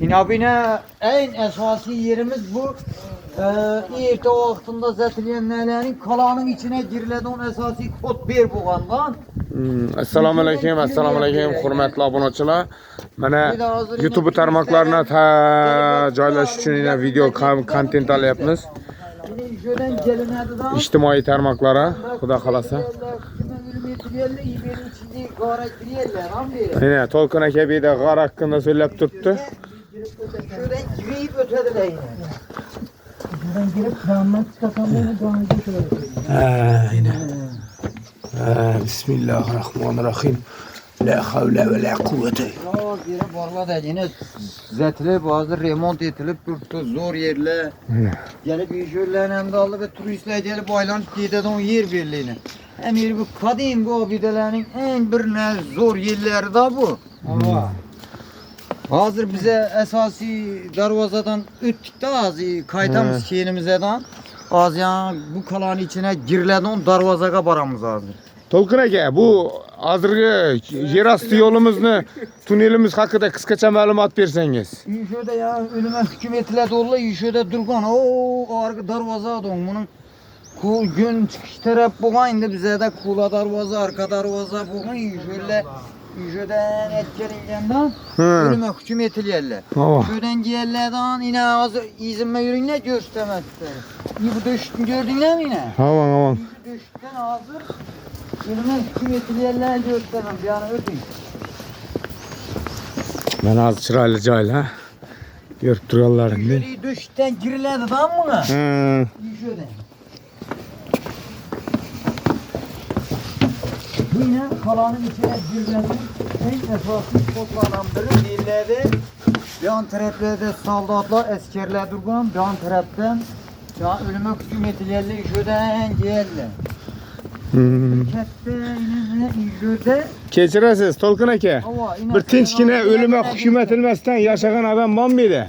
İnabine en esası yerimiz bu. İrte vaxtında zətiliyənlərin kalanın içine giriledi onun esası kod bir buğandan. Assalomu alaykum, hurmatli obunachilar. Mana YouTube tarmoqlarini joylash uchun yana video kontent olyapmiz. İçtimai tarmoqlara, xudo xolasa. Yine Tolkun aka bir de g'ar hakkında söylep turibdi. Şuradan girip ötediler yine. Şuradan girip damla çıkartan beni damla Aynen. Bismillahirrahmanirrahim. La havle ve la kuvvete. Yine barla da yine zətli bazı remont etilip durdu zor yerler. Gelip işörlerle de aldı ve turistler gelip aylanıp gidiyordu o yer birliğine. Hem yeri bu kadim bu abidelerin en bir zor yerleri da bu. Allah. Hazır bize esası darvazadan öttük de az kaytamız şeyimizden. Az yani bu kalanın içine giriledi on darvazaga baramız hazır. Tolkun aka bu hazırgi yerastı yolumuzni, tunelimiz hakkında kıskaça malumat bersangiz. Şurada ya ölüme hüküm etiledi ola şurada durgan o arka darvaza don bunun gün çıkış taraf buğan indi bize de kula darvaza arka darvaza buğan şöyle şuradan etkileyinden ölüme hüküm etiliyerler. Şuradan giyerlerden yine az izinme yürüyün ne göstermezler. Bu düştün gördün mi yine? Tamam. Düştün hazır. Ölüme hüküm etiliyerler göstermem yani ödün. Ben az çıraylı cayla görüp durallarım değil. Şöyle düşten giriledi tamam mı? Şöyle. Bu yine kalanın içine giriledi. En esaslı spotlardan biri yerlerde. Bir an taraflarda saldatlar, askerler durgan. Bir an taraftan ya ölüme hüküm etiliyerler şuradan gelirler. Keçiresiz Tolkun aka. Bir tinchgina ölüme hüküm etilmesinden yaşayan adam var mıydı?